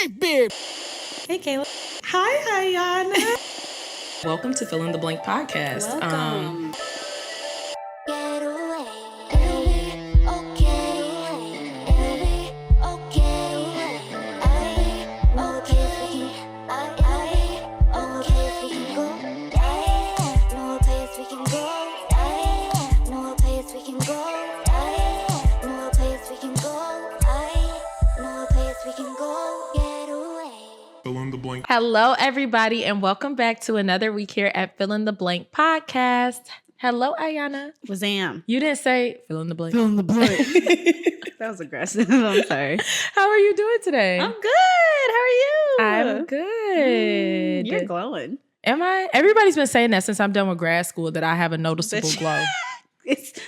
big beard. Hey, Kayla. Hi, Iyanna. Welcome to Fill in the Blank podcast. Welcome. Hello, everybody, and welcome back to another week here at Fill in the Blank podcast. Hello, Iyanna. Wazam. You didn't say fill in the blank. Fill in the blank. That was aggressive. I'm sorry. How are you doing today? I'm good. How are you? I'm good. You're glowing. Am I? Everybody's been saying that since I'm done with grad school that I have a noticeable glow. It's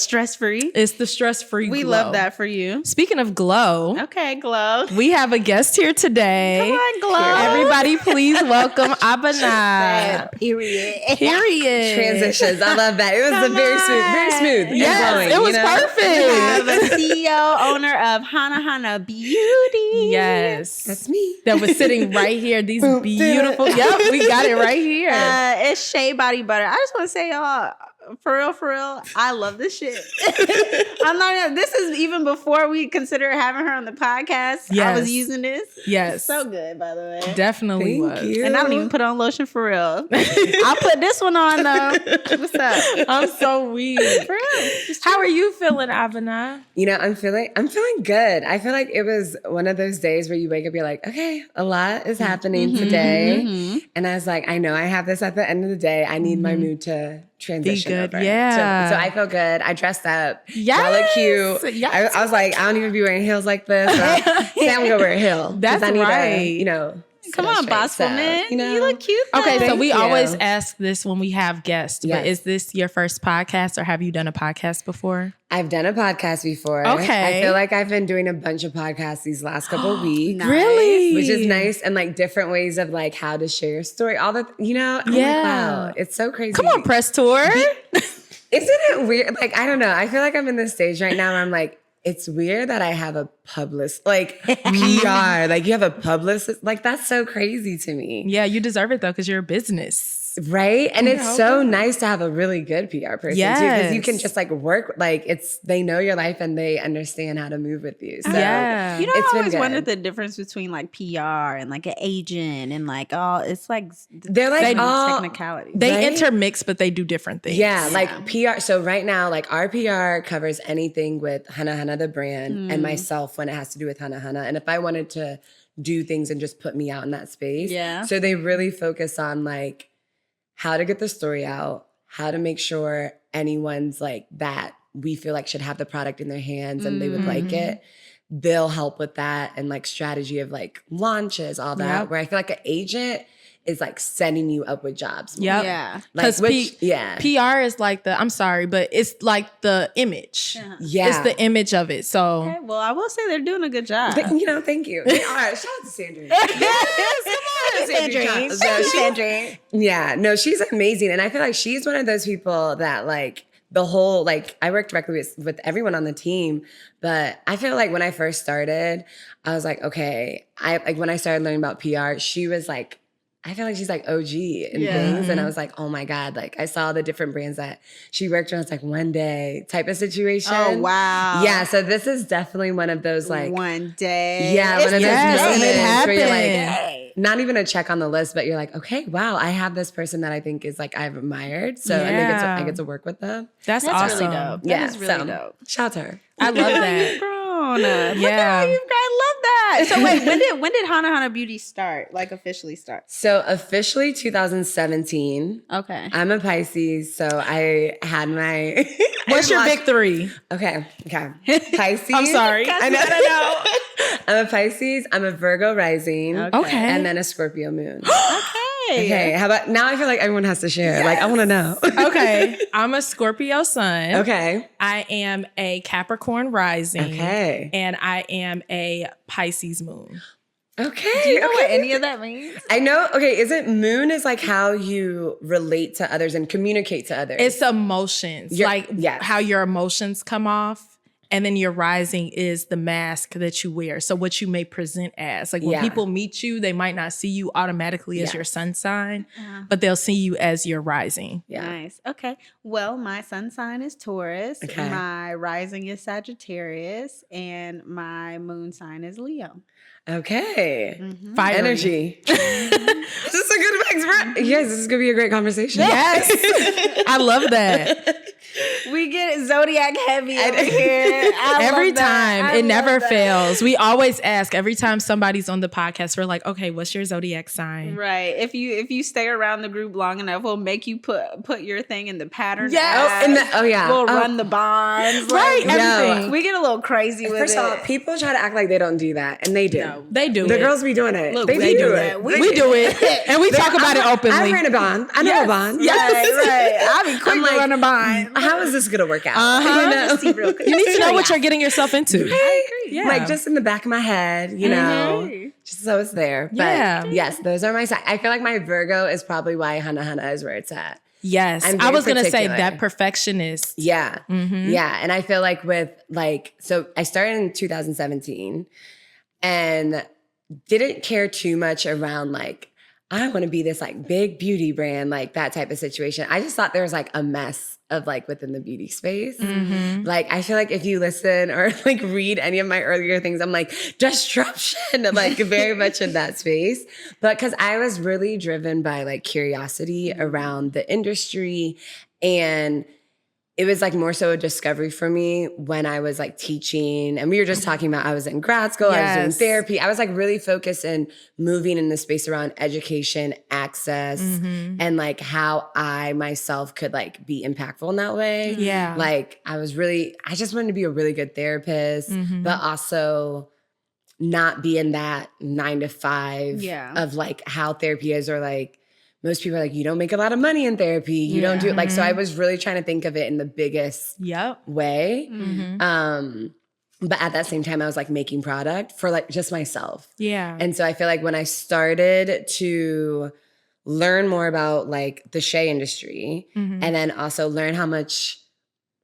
stress-free. It's the stress-free glow. We love that for you. Speaking of glow. Okay, glow. We have a guest here today. Come on, glow. Everybody, please welcome Abena. Period. Transitions. I love that. It was very smooth. Yes, glowing, it was perfect. We have perfect. a CEO, owner of Hanahana Beauty. Yes. That's me. That was sitting right here. These beautiful. Yep, we got it right here. It's Shea Body Butter. I just want to say, y'all, for real, I love this shit. This is even before we consider having her on the podcast. Yes. I was using this. Yes. It's so good, by the way. Definitely Thank was. you. And I don't even put on lotion for real. I'll put this one on though. What's up? I'm so weird. For real. How are you feeling, Abena? You know, I'm feeling good. I feel like it was one of those days where you wake up, you're like, okay, a lot is happening today. And I was like, I know I have this at the end of the day. I need my mood to transition good, over. yeah. So I feel good. I dressed up. Yes. Y'all look cute. Yes. I was like, I don't even be wearing heels like this. So I'm gonna wear a heel. 'Cause That's I need right. to, Come sit on, straight. boss So, woman. You know, You look cute though. Okay, so Thank we you. always ask this when we have guests, but Yes. is this your first podcast or have you done a podcast before? I've done a podcast before. Okay. I feel like I've been doing a bunch of podcasts these last couple of weeks. Nice. Really? Which is nice, and like different ways of like how to share your story. All the, I'm Yeah. like, wow, it's so crazy. Come on, press tour. Isn't it weird? Like, I don't know. I feel like I'm in this stage right now where I'm like, it's weird that I have a publicist, like PR, like you have a publicist. Like, that's so crazy to me. Yeah, you deserve it though, because you're a business. Right? And it's so nice to have a really good PR person too, because you can Yes. just like work, like they know your life and they understand how to move with you. So Yeah. You know, It's I been always good. wondered the difference between like PR and like an agent and like it's like they're like all technicality. They Right? intermix, but they do different things. Yeah, like PR. So right now, like our PR covers anything with Hanahana the brand and myself when it has to do with Hanahana. And if I wanted to do things and just put me out in that space. Yeah. So they really focus on like how to get the story out, how to make sure anyone's like that we feel like should have the product in their hands and they would like it. They'll help with that and like strategy of like launches, all that. Yep. Where I feel like an agent is like setting you up with jobs. more. Yep. Yeah. Like, 'Cause yeah. PR is like I'm sorry, but it's like the image. Yeah. It's the image of it. So Okay, well, I will say they're doing a good job. You know, thank you. All right, shout out to Sandrine. Sandrine. Yeah, no, she's amazing. And I feel like she's one of those people that like the whole, like I work directly with everyone on the team, but I feel like when I first started, I was like, okay, when I started learning about PR, she was like, I feel like she's like OG in things. And I was like, oh my God, like I saw the different brands that she worked on. It's like one day type of situation. Oh, wow. Yeah, so this is definitely one of those like, one day. yeah, one of those Yes, and it moments where you're happened. like, not even a check on the list, but you're like, okay, wow, I have this person that I think is like I've admired. So and I get to work with them. that's That's awesome. really dope. Yeah, That is really so, dope. Shout out to her. I love that. Grown. Look Yeah. at how you guys love that. So wait, when did Hanahana Beauty start? Like officially start? So officially 2017. Okay. I'm a Pisces, so I had my. What's your big three? Okay. Pisces. I'm sorry. I know. I'm a Pisces. I'm a Virgo rising. Okay. And then a Scorpio moon. Okay. Okay. How about now? I feel like everyone has to share. Like I want to know. Okay. I'm a Scorpio sun. Okay. I am a Capricorn rising. Okay. And I am a Pisces moon. Okay. Do you know what okay. any of that means? I know. Okay. Isn't moon is like how you relate to others and communicate to others? It's emotions. Yeah, Like yes. how your emotions come off. And then your rising is the mask that you wear. So what you may present as. Like when people meet you, they might not see you automatically as your sun sign, but they'll see you as your rising. Yeah. Nice. Okay. Well, my sun sign is Taurus. Okay. My rising is Sagittarius. And my moon sign is Leo. Okay. Fiery. Energy. This is a good mix, bro. Yes, this is going to be a great conversation. Yes. I love that. We get zodiac heavy over here. Every time. It never fails. We always ask every time somebody's on the podcast, we're like, okay, what's your zodiac sign? Right. If you stay around the group long enough, we'll make you put your thing in the pattern. Yes. We'll run the bonds. Right. Everything. We get a little crazy with First it. of all, people try to act like they don't do that, and they do. No. They do The it. girls be doing it. Look, they do that. it. We do it. And we talk about it openly. I've ran a bond. I know a bond. Right. I'll be quick I'm to like, run a bond. How is this going to work out? Let's see real quick. You need to know what you're getting yourself into. I agree. Yeah. Like just in the back of my head, you know, just so it's there. But Yeah. yes, those are my signs. I feel like my Virgo is probably why Hanahana is where it's at. Yes. I'm I very was going to say particular. that perfectionist. Yeah. Mm-hmm. Yeah. And I feel like so I started in 2017 and didn't care too much around I want to be this big beauty brand, that type of situation. I just thought there was a mess of within the beauty space. Mm-hmm. I feel like if you listen or read any of my earlier things, I'm disruption, very much in that space. But because I was really driven by curiosity around the industry, and it was more so a discovery for me when I was teaching, and we were just talking about I was in grad school, I was doing therapy. I was really focused and moving in the space around education, access, and how I myself could be impactful in that way. Yeah. I just wanted to be a really good therapist, but also not be in that 9 to 5 of how therapy is, or most people are you don't make a lot of money in therapy. You don't do it. So I was really trying to think of it in the biggest way. But at that same time, I was making product for just myself. Yeah. And so I feel when I started to learn more about the shea industry, and then also learn how much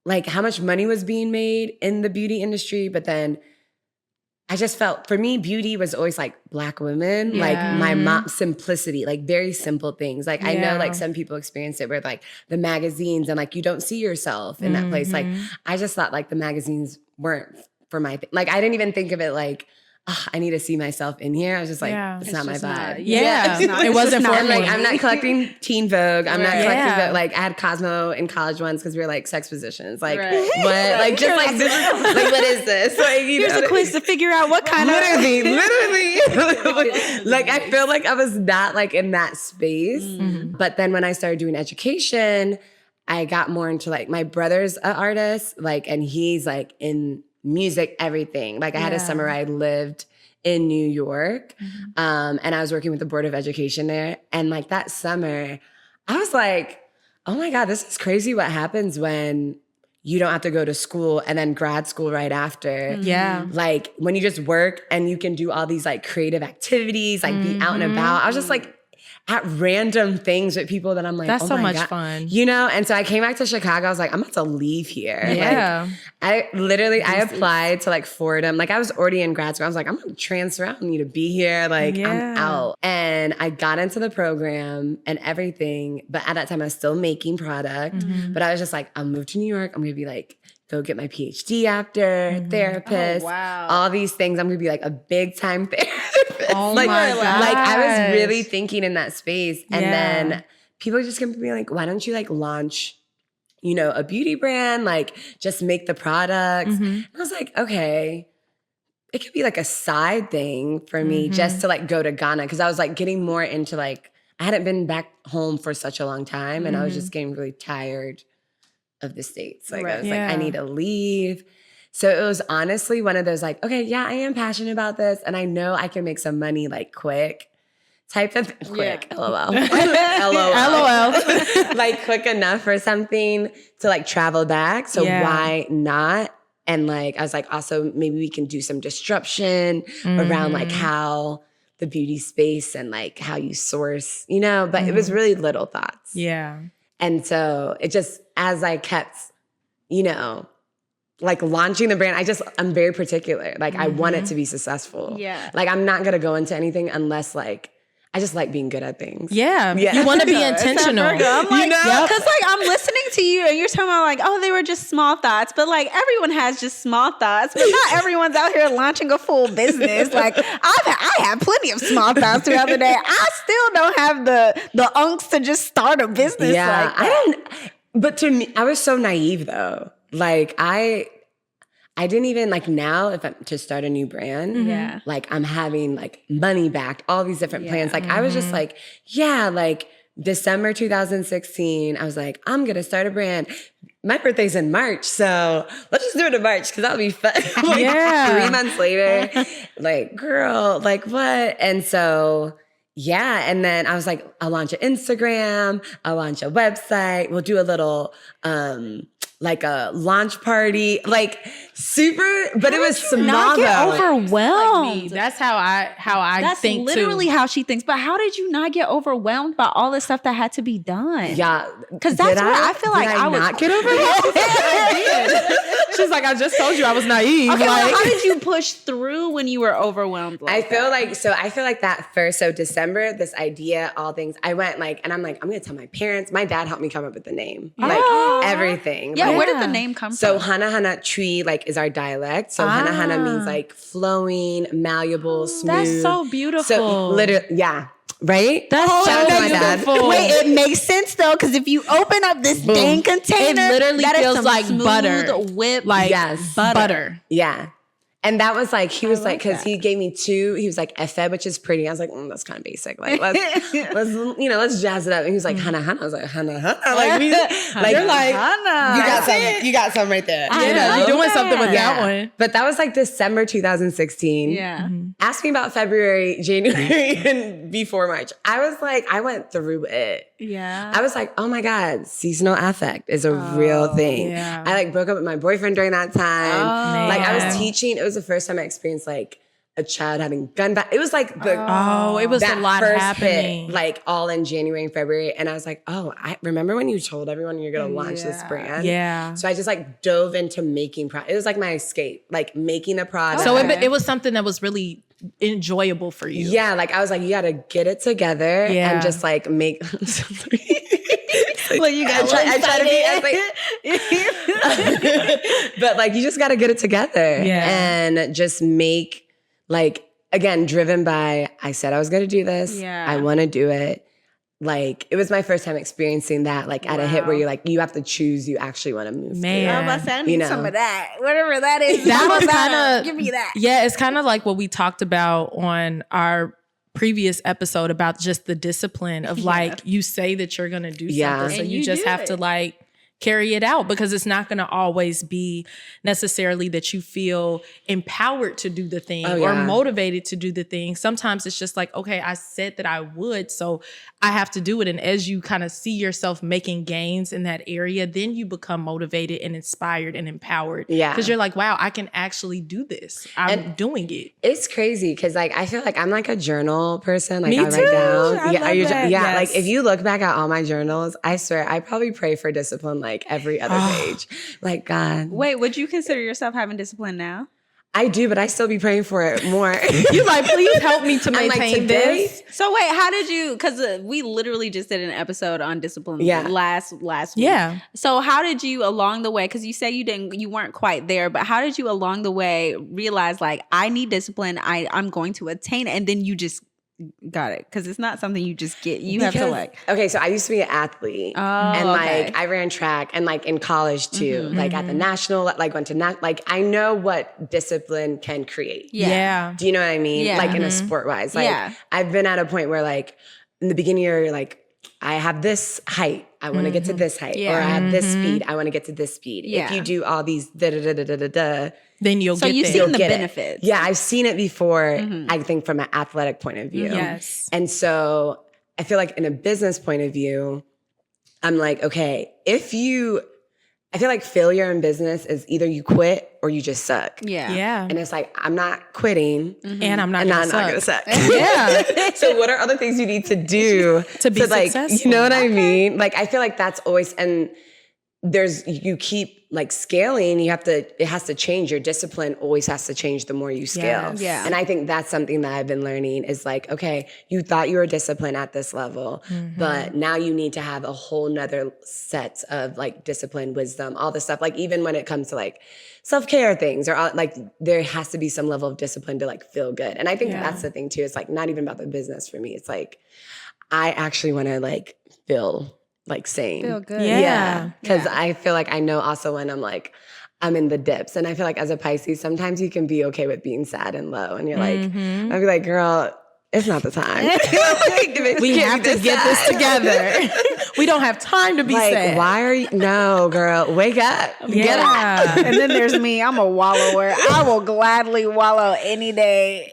money was being made in the beauty industry, but then I just felt, for me, beauty was always Black women, my mom, simplicity, very simple things. I know some people experience it where the magazines and you don't see yourself in that place. I just thought the magazines weren't for my thing. I didn't even think of it I need to see myself in here. I was just it's not my vibe. It wasn't for me. I'm not collecting Teen Vogue. I'm not collecting Vogue. I had Cosmo in college once because we were sex positions. What? What is this? Here's a quiz to figure out what kind literally. I feel I was not in that space. But then when I started doing education, I got more into my brother's an artist, and he's in music, everything. I had a summer I lived in New York, and I was working with the Board of Education there. And that summer, I was oh my God, this is crazy what happens when you don't have to go to school and then grad school right after. Yeah. When you just work and you can do all these creative activities, be out and about. I was just at random things with people that I'm that's oh so my much God. fun. And so I came back to Chicago. I was I'm about to leave here. Yeah. I applied to Fordham. I was already in grad school. I was I'm going to transfer out. I need to be here. I'm out. And I got into the program and everything. But at that time, I was still making product. But I was just I'll move to New York. I'm going to be go get my PhD after, therapist, all these things. I'm going to be a big time therapist. Oh my God. I was really thinking in that space. And then people just going to be why don't you launch, a beauty brand, just make the products. And I was okay, it could be a side thing for me just to go to Ghana. Cause I was getting more into I hadn't been back home for such a long time. And I was just getting really tired of the States. I was I need to leave. So it was honestly one of those okay, yeah, I am passionate about this. And I know I can make some money quick type of quick, LOL. LOL. Quick enough for something to travel back. So why not? And I was also maybe we can do some disruption around how the beauty space and how you source, but it was really little thoughts. Yeah. And so it just, as I kept, like launching the brand, I'm very particular. Like I want it to be successful. Yeah. Like I'm not going to go into anything unless like, I just like being good at things. Yeah. You want to be intentional. I'm like, you know? because like I'm listening to you and you're talking about like, oh, they were just small thoughts, but like everyone has just small thoughts, but not everyone's out here launching a full business. Like I have plenty of small thoughts throughout the day. I still don't have the unks to just start a business. Yeah, like that. But to me, I was so naive though. Like I didn't even like now if I'm to start a new brand, Yeah. like I'm having like money backed, all these different plans. Like I was just like, yeah, like December 2016, I was like, I'm going to start a brand. My birthday's in March, so let's just do it in March because that'll be fun. Like 3 months later, like, girl, like what? And so, yeah. And then I was like, I'll launch an Instagram, I'll launch a website, we'll do a little, like a launch party, like super, but it was small Not get though. overwhelmed. Like that's how I That's think literally too. how she thinks. But how did you not get overwhelmed by all the stuff that had to be done? Yeah, because that's Did what I feel like. I was not get overwhelmed. She's like, I just told you I was naive. Okay, like, well, how did you push through when you were overwhelmed? I feel like that first, so December, this idea, all things, I went like, and I'm like, I'm going to tell my parents. My dad helped me come up with the name, like everything. Yeah, Like, where did the name come so from? Hanahana tree, like, is our dialect. So Hanahana means like flowing, malleable, smooth. that's so beautiful. So literally, yeah. Right? That's Shout out to my dad. beautiful. Wait, it makes sense though, because if you open up this dang container, It literally that is feels some like smooth butter. whip, like Yes. butter. Yeah. And that was like, he was like, because that. he gave me 2, he was like, Efe, which is pretty. I was like, that's kind of basic. Like, let's jazz it up. And he was like, Hanahana. I was like, Hanahana. Like, you're like, you got something right there. Yeah, you're doing something with Yeah. that one. But that was like December 2016. Yeah. Ask me about February, January, and before March. I was like, I went through it. Yeah. I was like, oh my God, seasonal affect is a real thing. yeah. I like broke up with my boyfriend during that time. Oh, Like I was man. teaching. It was the first time I experienced like a child having gun back. It was like the it was a that lot first happening. hit, like all in January and February. And I was like, oh, I remember when you told everyone you're gonna launch this brand. Yeah. So I just like dove into making it was like my escape, like making a product. So it was something that was really enjoyable for you. Yeah, like I was like, you gotta get it together and just like make. Well, you got I try to be, but like you just got to get it together and just make like again driven by I said I was going to do this. Yeah. I want to do it. Like it was my first time experiencing that. Like at a hit where you're like you have to choose. You actually want to move. Man. I'm about to say, I need You know. some of that. Whatever that is. That was kind kinda- of give me that. Yeah, it's kind of like what we talked about on our previous episode about just the discipline of like you say that you're going to do Yeah. something. So And you you just do have to it. like carry it out because it's not going to always be necessarily that you feel empowered to do the thing or motivated to do the thing. Sometimes it's just like, okay, I said that I would, so I have to do it. And as you kind of see yourself making gains in that area, then you become motivated and inspired and empowered. Yeah. Because you're like, wow, I can actually do this. I'm doing it. It's crazy because like I feel like I'm like a journal person. Like Me I write too. down. I yeah, love that. yeah. Yes. Like if you look back at all my journals, I swear I probably pray for discipline like every other page. Like God, Wait, would you consider yourself having discipline now? I do, but I still be praying for it more. You like, please help me to I'm like, maintain today- this. So wait, how did you? Because we literally just did an episode on discipline last week. Yeah. So how did you along the way? Because you say you weren't quite there, but how did you along the way realize like I need discipline? I'm going to attain it, and then you just got it because it's not something you just get. You have to like. Okay, so I used to be an athlete, and like I ran track, and like in college too, like at the national, like went to like I know what discipline can create. Yeah. Do you know what I mean? Yeah. Like in a sport wise, like Yeah. I've been at a point where like in the beginning you're like I have this height, I want to get to this height, or I have this speed, I want to get to this speed. Yeah. If you do all these da. Then you'll So get you've there. seen the get it. benefits. Yeah, I've seen it before, I think from an athletic point of view. Yes. And so I feel like in a business point of view, I'm like, okay, I feel like failure in business is either you quit or you just suck. Yeah. Yeah. And it's like, I'm not quitting And I'm not and gonna I'm not going to suck. suck. Yeah. So what are other things you need to do To be like, successful. you know what I mean? Like, I feel like that's always, and you keep like scaling, it has to change. Your discipline always has to change the more you scale. Yes. Yeah. And I think that's something that I've been learning is like, okay, you thought you were disciplined at this level, but now you need to have a whole nother set of like discipline, wisdom, all this stuff. Like even when it comes to like self-care things or like there has to be some level of discipline to like feel good. And I think that's the thing too. It's like not even about the business for me. It's like, I actually want to like feel like sane. Feel good. Yeah. Because I feel like I know also when I'm in the dips. And I feel like as a Pisces, sometimes you can be okay with being sad and low. And you're like, I'd be like, girl, it's not the time. We have to get this together. We don't have time to be like, sad. Why are you? No, girl, wake up. Get up. And then there's me. I'm a wallower. I will gladly wallow any day.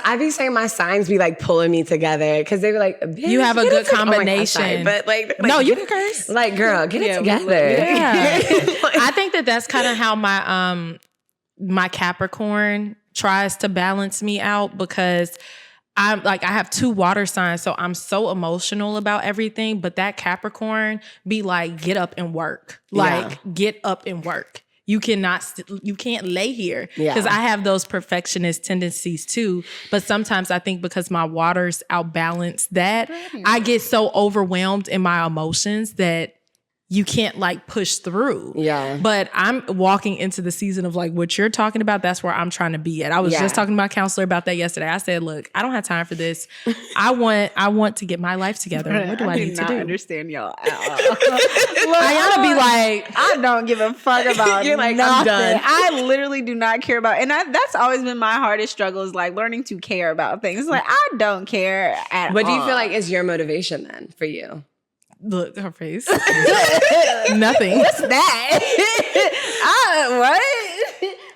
I be saying my signs be like pulling me together because they be like, you have a good combination. Oh my God, but like, no, you can curse. Like, girl, get it together. Yeah. I think that's kind of how my Capricorn tries to balance me out because I'm like, I have 2 water signs, so I'm so emotional about everything. But that Capricorn be like, get up and work. Like, get up and work. You can't lay here. Because I have those perfectionist tendencies too. But sometimes I think because my waters outbalance that, I get so overwhelmed in my emotions that you can't like push through. Yeah. But I'm walking into the season of like what you're talking about. That's where I'm trying to be at. I was just talking to my counselor about that yesterday. I said, look, I don't have time for this. I want to get my life together. What do I need to do? I understand y'all. I gotta be like, I don't give a fuck about You're like, nothing. I'm done. I literally do not care about, and that's always been my hardest struggle is like learning to care about things. Like I don't care at all. What do you feel like is your motivation then for you? Look, her face. Nothing. What's that? What?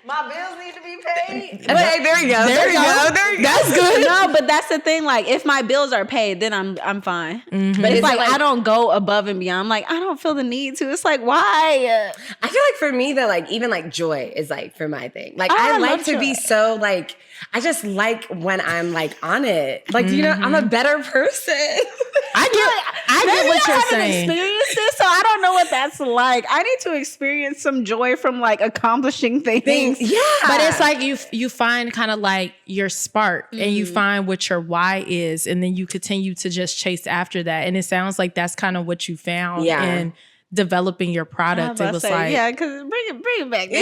My bills need to be paid. Wait, there we go. There we go. That's good. No, but that's the thing. Like, if my bills are paid, then I'm fine. Mm-hmm. But it's like I don't go above and beyond. I'm like, I don't feel the need to. It's like, why? I feel like for me, that like even like joy is like for my thing. Like I like to be so like. I just like when I'm like on it. Like, you know, I'm a better person. I get what you're saying. Experienced this, so I don't know what that's like. I need to experience some joy from like accomplishing things. Yeah. But it's like you find kind of like your spark and you find what your why is, and then you continue to just chase after that. And it sounds like that's kind of what you found in developing your product. It was like, yeah, because bring it back. Bring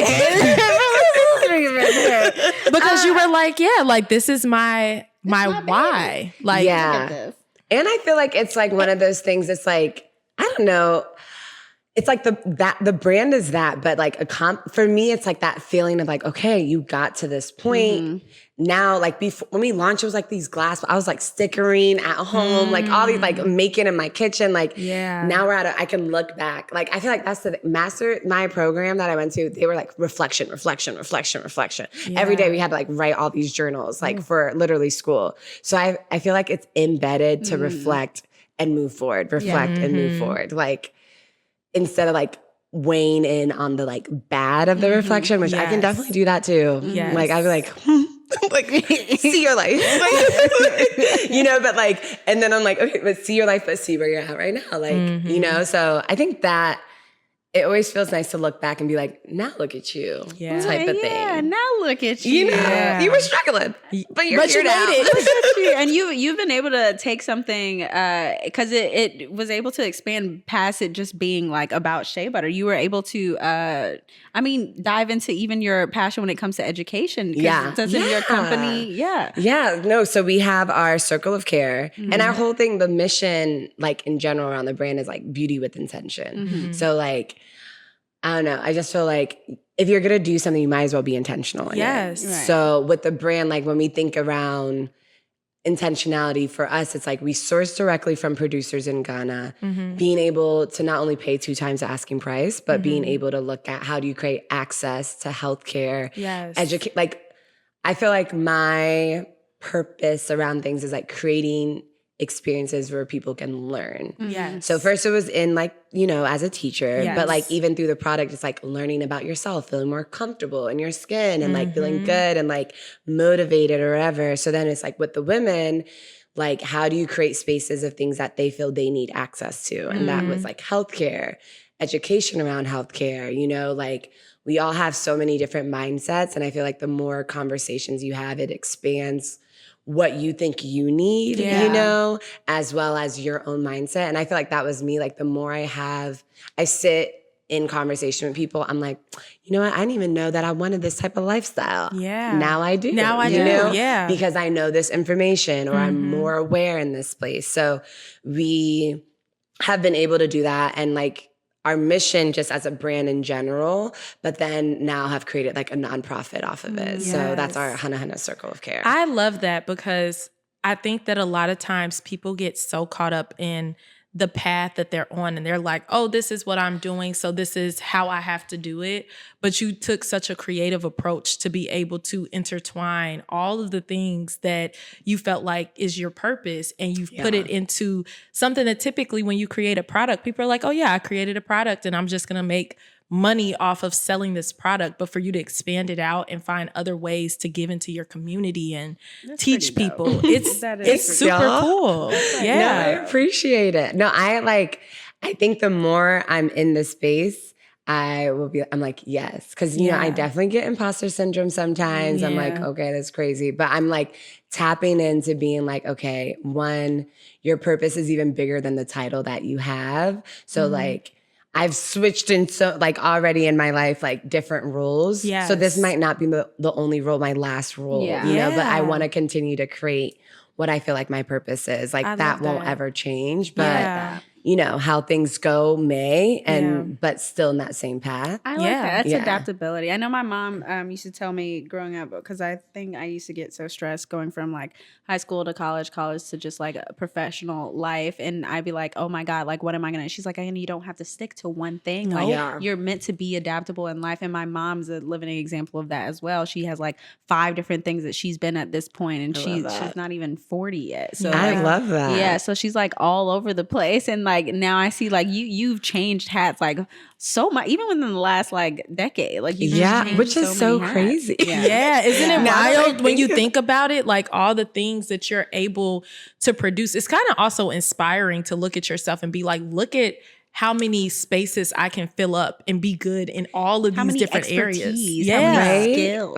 it back. Because you were like, yeah, like this is my why. Like, yeah. And I feel like it's like one of those things. It's like, I don't know. It's like the brand is that, but like for me, it's like that feeling of like, okay, you got to this point. Now, like before when we launched, it was like these glass. I was like stickering at home, like all these like making in my kitchen. Like now I can look back. Like I feel like that's my program that I went to. They were like reflection. Yeah. Every day we had to like write all these journals, like for literally school. So I feel like it's embedded to reflect and move forward. And move forward. Like instead of like weighing in on the like bad of the reflection, which I can definitely do that too. Yes. Like I'd be like, like see your life, you know, but like, and then I'm like, okay, but see your life, but see where you're at right now. Like, you know, so I think that it always feels nice to look back and be like, now look at you, type of thing. Yeah, now look at you. You know, you were struggling, but you're here now. Made it. And you've been able to take something because it was able to expand past it just being like about shea butter. You were able to, dive into even your passion when it comes to education. Yeah, in your company. Yeah. No, so we have our circle of care, and our whole thing, the mission, like in general around the brand, is like beauty with intention. So like. I don't know. I just feel like if you're going to do something, you might as well be intentional in it. Right. So with the brand, like when we think around intentionality for us, it's like we source directly from producers in Ghana, being able to not only pay 2 times the asking price, but being able to look at how do you create access to healthcare, educate. Like I feel like my purpose around things is like creating experiences where people can learn. So first it was in like, you know, as a teacher, but like even through the product, it's like learning about yourself, feeling more comfortable in your skin and like feeling good and like motivated or whatever. So then it's like with the women, like how do you create spaces of things that they feel they need access to? And that was like healthcare, education around healthcare, you know, like we all have so many different mindsets. And I feel like the more conversations you have, it expands what you think you need, you know, as well as your own mindset. And I feel like that was me. Like the more I sit in conversation with people, I'm like, you know what? I didn't even know that I wanted this type of lifestyle. Yeah. Now I do. Now I do. Know? Yeah. Because I know this information or I'm more aware in this place. So we have been able to do that. And like our mission just as a brand in general, but then now have created like a nonprofit off of it. Yes. So that's our Hanahana Circle of Care. I love that because I think that a lot of times people get so caught up in the path that they're on and they're like, oh, this is what I'm doing, so this is how I have to do it. But you took such a creative approach to be able to intertwine all of the things that you felt like is your purpose, and you've put it into something that typically when you create a product, people are like, oh yeah, I created a product and I'm just gonna make money off of selling this product. But for you to expand it out and find other ways to give into your community and teach people, it's super cool. Yeah. No, I appreciate it. No, I think the more I'm in the space, I'm like, yes. Cause you know, I definitely get imposter syndrome sometimes. I'm like, okay, that's crazy. But I'm like tapping into being like, okay, one, your purpose is even bigger than the title that you have. So like, I've switched in so like already in my life, like different roles. Yes. So this might not be the only role, my last role, you know, but I want to continue to create what I feel like my purpose is. Like that won't ever change, but you know, how things go but still in that same path. I like that. That's adaptability. I know my mom used to tell me growing up, because I think I used to get so stressed going from like high school to college to just like a professional life. And I'd be like, oh my God, like what am I going to, she's like, you don't have to stick to one thing. Like you're meant to be adaptable in life. And my mom's a living example of that as well. She has like 5 different things that she's been at this point, and she's not even 40 yet. So I love that. Yeah. So she's like all over the place. And like now I see like you've changed hats like so much, even within the last like decade. Like which is so crazy. Yeah, isn't it wild when you think about it? Like all the things that you're able to produce. It's kind of also inspiring to look at yourself and be like, look at how many spaces I can fill up and be good in all of these different areas. Yeah, how many skills.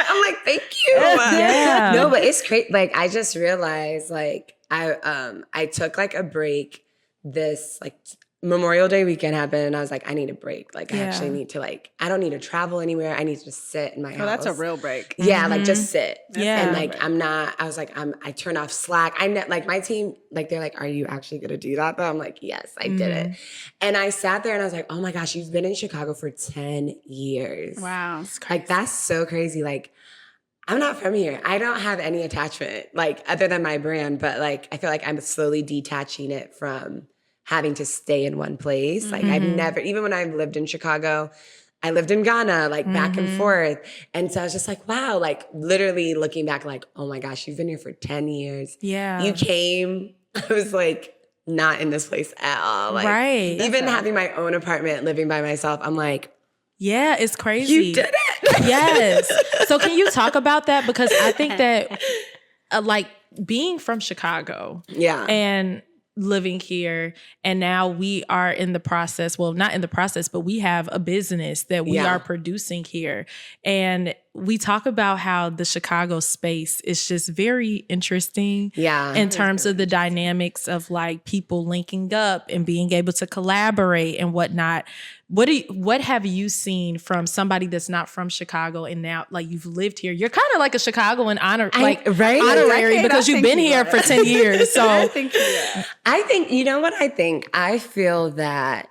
I'm like, thank you. Yeah. No, but it's great. Like I just realized, like I took like a break. This like Memorial Day weekend happened, and I was like, I need a break. Like I actually need to I don't need to travel anywhere. I need to just sit in my house. Oh, that's a real break. Yeah, like just sit. Yeah. And like I was like, I turned off Slack. Like my team, like they're like, are you actually gonna do that? But I'm like, yes, I did it. And I sat there and I was like, oh my gosh, you've been in Chicago for 10 years. Wow. Like that's so crazy. Like I'm not from here. I don't have any attachment, like other than my brand, but like I feel like I'm slowly detaching it from having to stay in one place. Like I've never, even when I lived in Chicago, I lived in Ghana, like back and forth. And so I was just like, wow, like literally looking back, like, oh my gosh, you've been here for 10 years. Yeah. You came, I was like, not in this place at all. Like, right. Even having my own apartment, living by myself, I'm like, yeah, it's crazy. You did it. Yes. So can you talk about that? Because I think that like being from Chicago and living here, and now we are in the process, well, not in the process, but we have a business that we are producing here. And we talk about how the Chicago space is just very interesting in terms of the dynamics of like people linking up and being able to collaborate and whatnot. What have you seen from somebody that's not from Chicago, and now like you've lived here? You're kind of like a Chicagoan honorary because you've been here for 10 years. So I think you know what I think? I feel that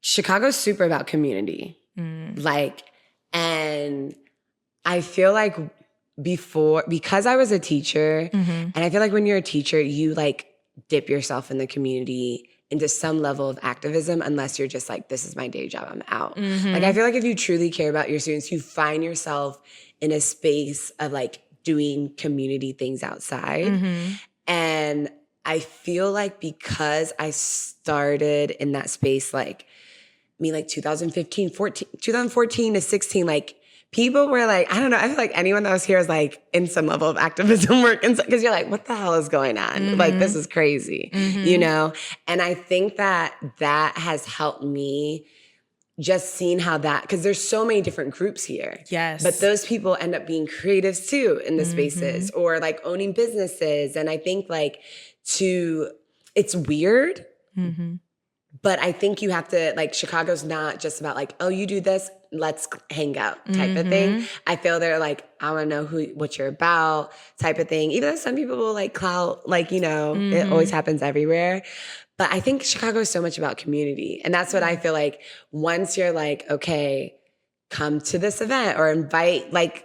Chicago's super about community. And I feel like because I was a teacher, and I feel like when you're a teacher, you like dip yourself in the community into some level of activism, unless you're just like, this is my day job, I'm out. Like, I feel like if you truly care about your students, you find yourself in a space of like doing community things outside. And I feel like because I started in that space, like 2014 to 16, like people were like, I don't know. I feel like anyone that was here is like in some level of activism work. Because you're like, what the hell is going on? Like, this is crazy, you know? And I think that has helped me just seeing how that, because there's so many different groups here. Yes. But those people end up being creatives too in the spaces or like owning businesses. And I think like it's weird, but I think you have to, like, Chicago's not just about like, oh, you do this, let's hang out type of thing. I feel they're like, I want to know what you're about type of thing. Even though some people will like clout, like, you know, it always happens everywhere. But I think Chicago is so much about community. And that's what I feel like once you're like, okay, come to this event or invite, like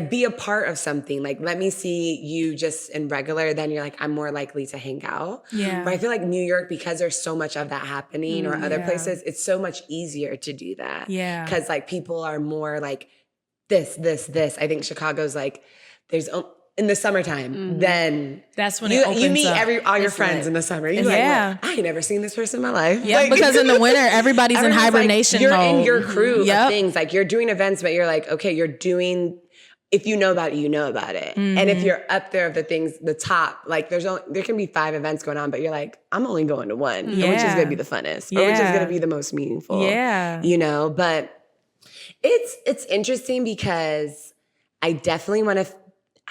be a part of something. Like, let me see you just in regular. Then you're like, I'm more likely to hang out. Yeah. But I feel like New York, because there's so much of that happening or other places, it's so much easier to do that. Yeah. Because like people are more like this. I think Chicago's like, there's in the summertime, then that's when it opens you meet up. all your friends in the summer. You're like, well, I ain't never seen this person in my life. Yeah, like, because in the winter, everybody's in hibernation like, you're mode. in your crew of things. Like, you're doing events, but you're like, okay, you're doing, if you know about it, you know about it. And if you're up there of the things, the top, like there can be 5 events going on, but you're like, I'm only going to one, which is going to be the funnest, or which is going to be the most meaningful. Yeah. You know, but it's interesting because I definitely want to,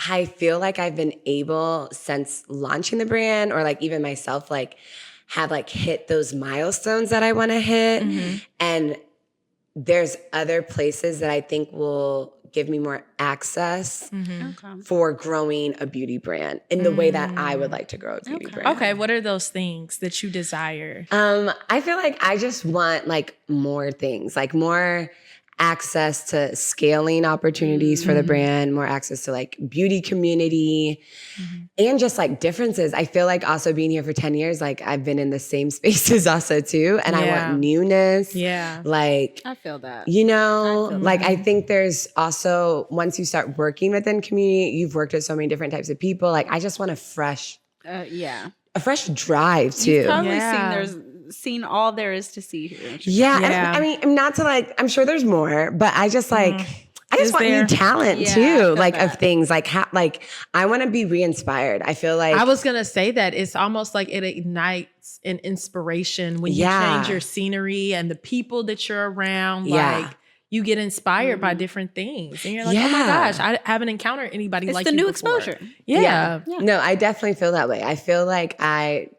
I feel like I've been able since launching the brand or like even myself, like have like hit those milestones that I want to hit. And there's other places that I think will give me more access for growing a beauty brand in the way that I would like to grow a beauty brand. Okay. What are those things that you desire? I feel like I just want like more things, like more access to scaling opportunities for the brand, more access to like beauty community and just like differences. I feel like also being here for 10 years, like I've been in the same spaces also too. And I want newness. Yeah. Like, I feel that. You know, I think there's also, once you start working within community, you've worked with so many different types of people. Like I just want a fresh drive too. You've probably seen all there is to see here. I mean, not to like, I'm sure there's more, but I just like, I just want new talent too, like of things like I want to be re-inspired. I feel like I was going to say that it's almost like it ignites an inspiration when you change your scenery and the people that you're around. Like you get inspired by different things and you're like, oh my gosh, I haven't encountered anybody like you before. It's the new exposure. Yeah. No, I definitely feel that way. I feel like I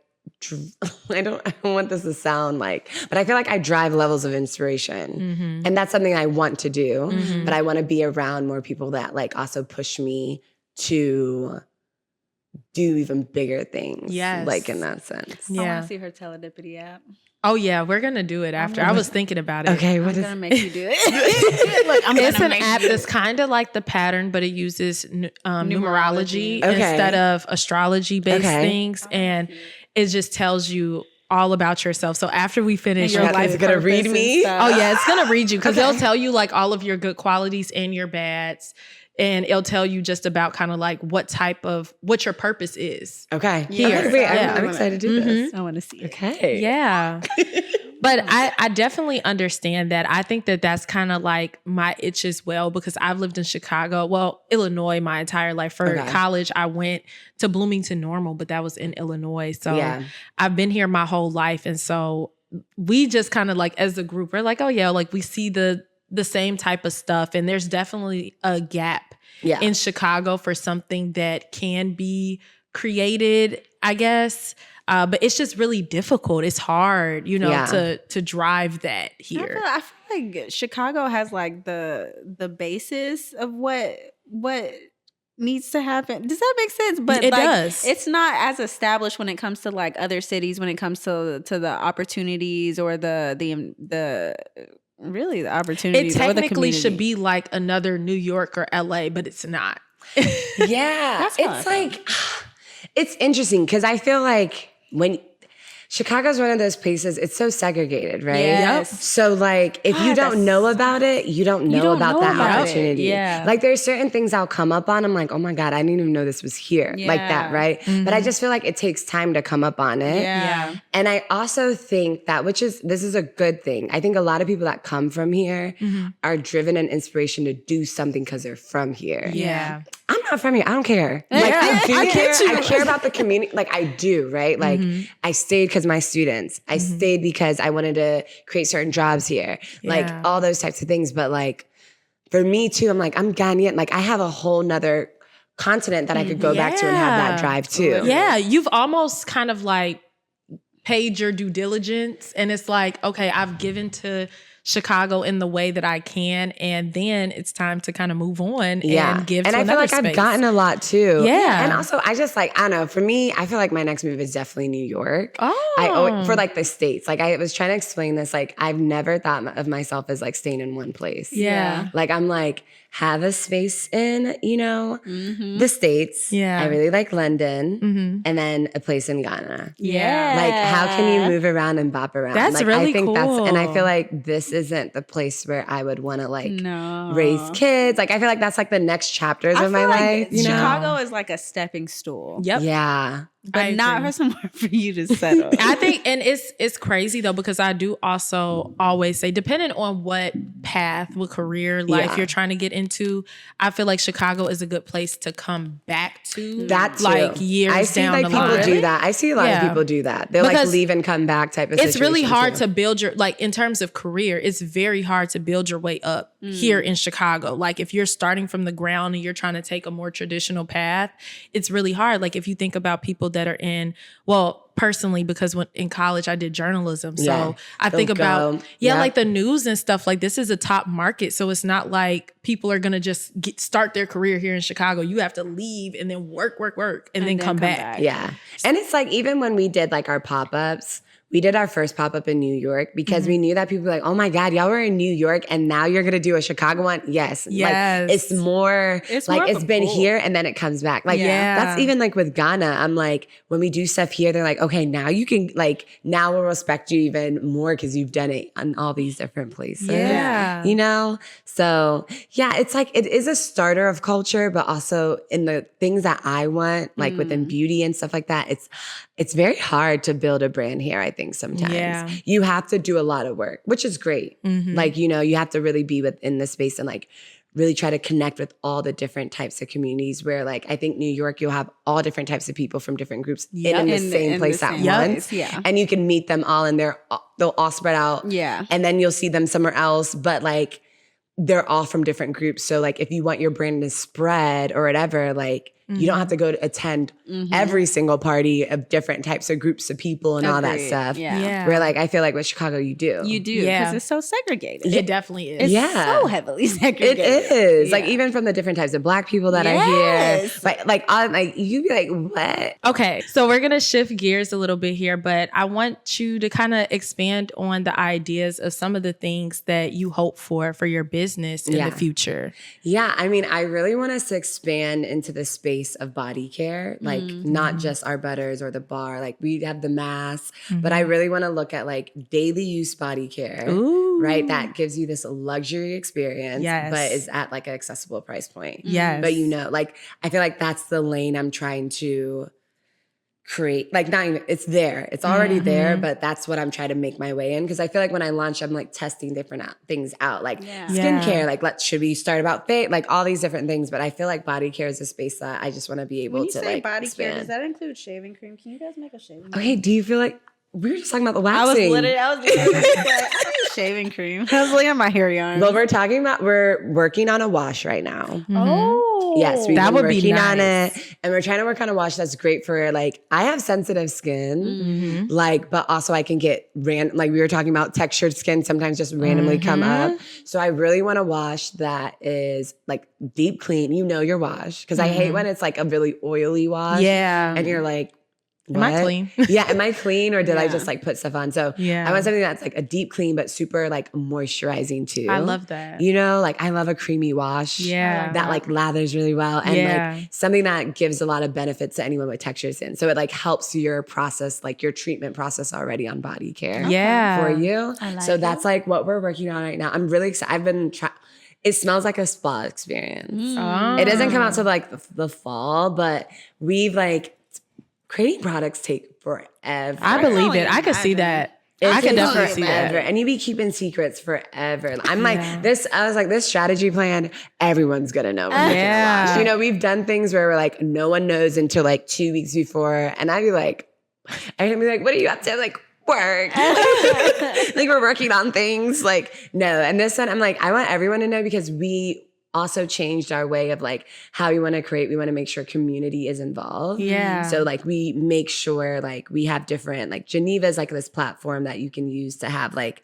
don't want this to sound like, but I feel like I drive levels of inspiration and that's something I want to do, but I want to be around more people that like also push me to do even bigger things. Yes. Like in that sense. Yeah. I want to see her Adaptability app. Oh yeah, we're gonna do it after. I was thinking about it. Okay, I'm gonna make you do it. Look, it's an app that's kind of like the pattern, but it uses numerology instead of astrology-based things, and it just tells you all about yourself. So after we finish, your life is gonna read me. Oh yeah, it's gonna read you because they'll tell you like all of your good qualities and your bads. And it'll tell you just about kind of like what your purpose is. Okay. Here. Okay, I'm excited to do this. I want to see it. Okay. Yeah. But I definitely understand that. I think that that's kind of like my itch as well, because I've lived in Illinois my entire life. For college, I went to Bloomington Normal, but that was in Illinois. So I've been here my whole life. And so we just kind of like, as a group, we're like, oh yeah, like we see the same type of stuff. And there's definitely a gap in Chicago for something that can be created, I guess. But it's just really difficult. It's hard, to drive that here. I feel like Chicago has like the basis of what needs to happen. Does that make sense? But it does. It's not as established when it comes to like other cities, when it comes to the opportunities or the opportunities. It technically should be like another New York or LA, but it's not. Yeah. It's like, it's interesting because I feel like when Chicago's one of those places, it's so segregated, right? Yes. So like if you don't know about it, you don't know about that opportunity. Yeah. Like there's certain things I'll come up on. I'm like, oh my God, I didn't even know this was here. Like that, right? But I just feel like it takes time to come up on it. Yeah. And I also think that, this is a good thing. I think a lot of people that come from here are driven and inspiration to do something because they're from here. Yeah. I'm not from here. I don't care. Like I care about the community. Like I do, right? Like I stayed because my students. I stayed because I wanted to create certain jobs here. Like all those types of things. But like for me too, I'm like, I'm Ghanaian. Like I have a whole nother continent that I could go back to and have that drive too. Yeah. You've almost kind of like paid your due diligence. And it's like, okay, I've given to Chicago in the way that I can, and then it's time to kind of move on and give to another space. And I feel like I've gotten a lot too. Yeah. And also I just like, I don't know, for me, I feel like my next move is definitely New York. For like the States. Like I was trying to explain this, like I've never thought of myself as like staying in one place. Yeah. Like I'm like, have a space in, the States. Yeah. I really like London and then a place in Ghana. Yeah. Like how can you move around and bop around? That's like, really I think cool. and I feel like this isn't the place where I would want to like raise kids. Like I feel like that's like the next chapters of my life. Chicago is like a stepping stool. Yep. Yeah. But not for somewhere for you to settle. I think, and it's crazy though, because I do also always say, depending on what path, what career life you're trying to get into, I feel like Chicago is a good place to come back to. That too. Like years I see down like the people line. do that. I see a lot of people do that. They'll like leave and come back type of situation. It's really hard to build your, like in terms of career, it's very hard to build your way up here in Chicago. Like if you're starting from the ground and you're trying to take a more traditional path, it's really hard. Like if you think about people that are in, well, personally, because when in college I did journalism. So I think about, like the news and stuff, like this is a top market. So it's not like people are going to just start their career here in Chicago. You have to leave and then work, and then come back. Yeah. And it's like, even when we did like our pop-ups, we did our first pop-up in New York because we knew that people were like, oh my God, y'all were in New York and now you're going to do a Chicago one? Yes. Like it's more like it's been here and then it comes back. Like that's even like with Ghana. I'm like, when we do stuff here, they're like, okay, now you can like, now we'll respect you even more because you've done it in all these different places. Yeah. So yeah, it's like, it is a starter of culture, but also in the things that I want, like within beauty and stuff like that, it's very hard to build a brand here, I think, sometimes. Yeah. You have to do a lot of work, which is great. Like, you have to really be within the space and like really try to connect with all the different types of communities where like, I think New York, you'll have all different types of people from different groups in the same place at once. Yeah. And you can meet them all and they'll all spread out. Yeah. And then you'll see them somewhere else, but like, they're all from different groups. So like if you want your brand to spread or whatever, like you don't have to go to attend every single party of different types of groups of people and all that stuff. Yeah. Where like I feel like with Chicago you do. You do because it's so segregated. It definitely is. It's so heavily segregated. It is. Like even from the different types of Black people that are here. Like you'd be like, what? Okay. So we're gonna shift gears a little bit here, but I want you to kind of expand on the ideas of some of the things that you hope for your business in the future. Yeah. I mean, I really want us to expand into the space of body care, like not just our butters or the bar. Like we have the mask, but I really want to look at like daily use body care, right? That gives you this luxury experience, but is at like an accessible price point. Yes. But like, I feel like that's the lane I'm trying to create. Like not even, it's there. It's already there, but that's what I'm trying to make my way in. Cause I feel like when I launch, I'm like testing different things out, like skincare, like should we start about fit, like all these different things. But I feel like body care is a space that I just want to be able to like body expand. care, does that include shaving cream? Can you guys make a shaving cream? Okay, do you feel like we were just talking about the waxing? I was shaving cream. I was looking at my hair yarn. Well, we're working on a wash right now. Oh, yes, we've been working on it, and we're trying to work on a wash that's great for like I have sensitive skin, like, but also I can get like we were talking about textured skin sometimes just randomly come up. So I really want a wash that is like deep clean. You know your wash because I hate when it's like a really oily wash. Yeah, and you're like, Am I clean? Yeah, am I clean or did I just like put stuff on? So I want something that's like a deep clean but super like moisturizing too. I love that. You know, like I love a creamy wash that like lathers really well and like something that gives a lot of benefits to anyone with texture skin. So it like helps your process, like your treatment process already on body care for you. So that's like what we're working on right now. I'm really excited. I've been it smells like a spa experience. It doesn't come out till like the fall, but we've like creating products take forever. I believe it. I could see that. I could definitely see that. And you be keeping secrets forever. I'm like, I was like, this strategy plan, everyone's going to know. You know, we've done things where we're like, no one knows until like 2 weeks before. And I'd be like, what are you up to? I'm like, work. Like we're working on things. Like, no. And this one, I'm like, I want everyone to know because we also changed our way of like how we want to create. We want to make sure community is involved. Yeah. So like we make sure like we have different, like Geneva is like this platform that you can use to have like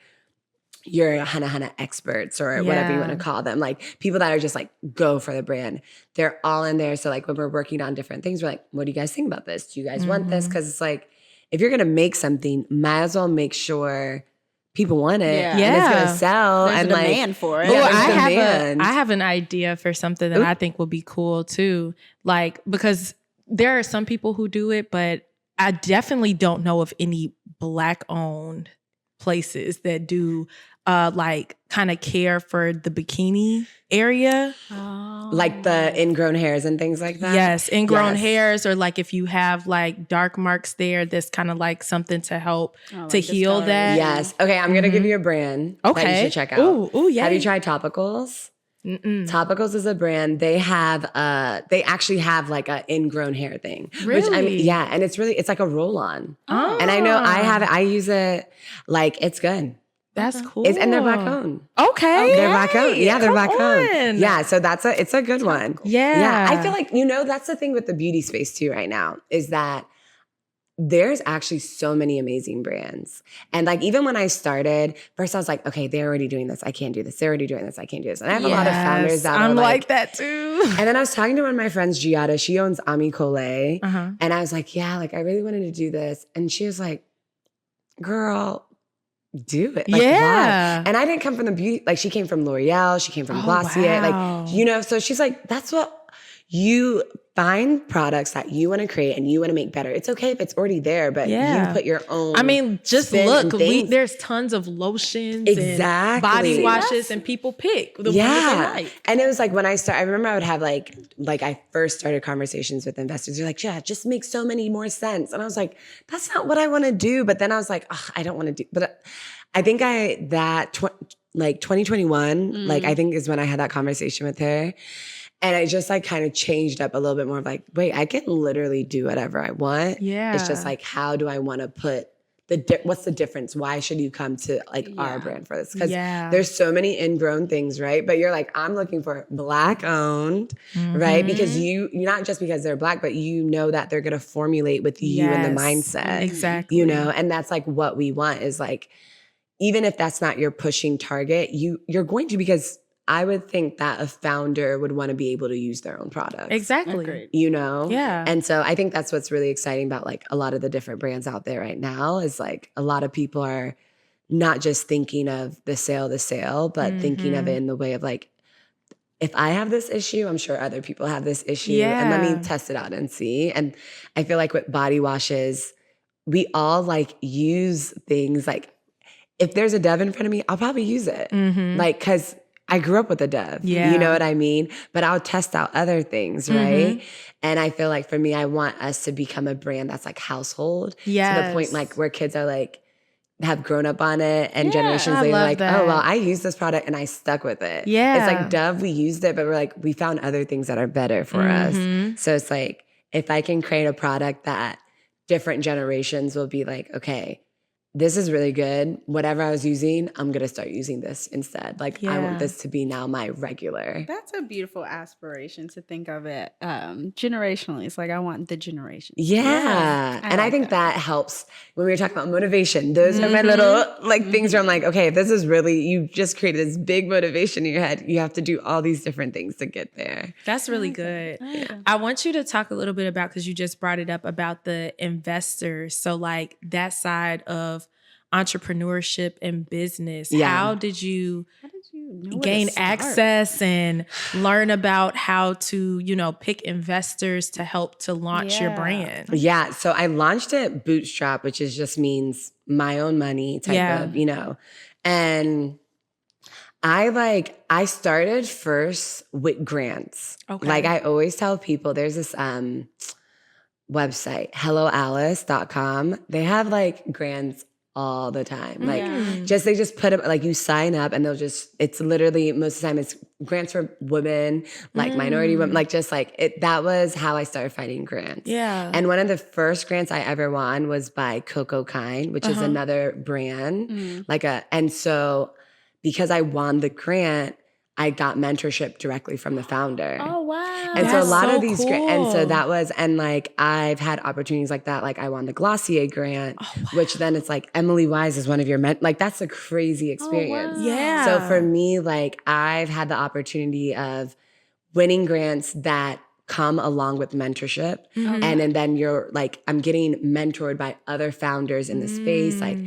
your Hanahana experts or whatever you want to call them. Like people that are just like go for the brand. They're all in there. So like when we're working on different things, we're like, what do you guys think about this? Do you guys want this? Because it's like, if you're going to make something, might as well make sure people want it and it's going to sell. There's and a like, demand for it. Well, I have an idea for something that I think would be cool too. Like, because there are some people who do it, but I definitely don't know of any Black owned places that do like kind of care for the bikini area. Like the ingrown hairs and things like that? Yes, ingrown hairs, or like if you have like dark marks there, that's kind of like something to help to heal that. Yes. Okay, I'm going to give you a brand that you should check out. Ooh, yeah. Have you tried Topicals? Topicals is a brand. They have they actually have like a ingrown hair thing. Really? Which I mean, and it's like a roll-on. And I know I have it. I use it. Like it's good. That's cool. And they're Black owned. Okay. They're Black owned. Yeah, they're Black owned. On. Yeah, so it's a good one. Yeah. I feel like, that's the thing with the beauty space too right now is that there's actually so many amazing brands. And like, even when I started, first I was like, okay, they're already doing this. I can't do this. They're already doing this. I can't do this. And I have a lot of founders that I'm are like that too. And then I was talking to one of my friends, Giada. She owns Ami Collet. And I was like, yeah, like I really wanted to do this. And she was like, girl, do it. Like, why? And I didn't come from the beauty, like she came from L'Oreal, she came from Glossier, like, so she's like, that's what you find products that you want to create and you want to make better. It's okay if it's already there, but you put your own. I mean, just look, there's tons of lotions and body washes and people pick the ones that they like. And it was like when I remember I would have like I first started conversations with investors. They're like, yeah, it just makes so many more sense. And I was like, that's not what I want to do. But then I was like, I don't want to do, but I think 2021, like I think is when I had that conversation with her. And I just like kind of changed up a little bit more of like, wait, I can literally do whatever I want. Yeah. It's just like, how do I want to put what's the difference? Why should you come to like our brand for this? Because there's so many ingrown things, right? But you're like, I'm looking for Black owned, right? Because not just because they're Black, but you know that they're going to formulate with you and the mindset. Exactly. And that's like what we want is like, even if that's not your pushing target, you're going to, because I would think that a founder would want to be able to use their own products. Exactly. Yeah. And so I think that's what's really exciting about like a lot of the different brands out there right now is like a lot of people are not just thinking of the sale, but thinking of it in the way of like, if I have this issue, I'm sure other people have this issue and let me test it out and see. And I feel like with body washes, we all like use things like, if there's a Dove in front of me, I'll probably use it. Like, cause I grew up with a Dove, you know what I mean? But I'll test out other things, right? And I feel like for me, I want us to become a brand that's like household to the point like where kids are like, have grown up on it and generations later like, oh, well, I used this product and I stuck with it. Yeah. It's like Dove, we used it, but we're like, we found other things that are better for us. So it's like, if I can create a product that different generations will be like, okay, this is really good. Whatever I was using, I'm going to start using this instead. Like, I want this to be now my regular. That's a beautiful aspiration to think of it generationally. It's like, I want the generation. Yeah. And I think that helps when we were talking about motivation. Those are my little things where I'm like, okay, if this is really, you just created this big motivation in your head, you have to do all these different things to get there. That's really good. I want you to talk a little bit about, because you just brought it up, about the investors. So like that side of entrepreneurship and business. How did you gain access and learn about how to, pick investors to help to launch your brand? Yeah. So I launched it bootstrap, which just means my own money type of, and I started first with grants. Okay. Like I always tell people, there's this website, helloalice.com. They have like grants all the time. Like they just put them, like you sign up and it's literally most of the time it's grants for women, like minority women, like just like it. That was how I started finding grants. Yeah. And one of the first grants I ever won was by Coco Kind, which is another brand. And so because I won the grant, I got mentorship directly from the founder. Oh, wow. And so a lot of these grants, and so that was, and like I've had opportunities like that. Like I won the Glossier grant, which then it's like Emily Wise is one of your like that's a crazy experience. Oh, wow. Yeah. So for me, like I've had the opportunity of winning grants that come along with mentorship. And then you're like, I'm getting mentored by other founders in the space, like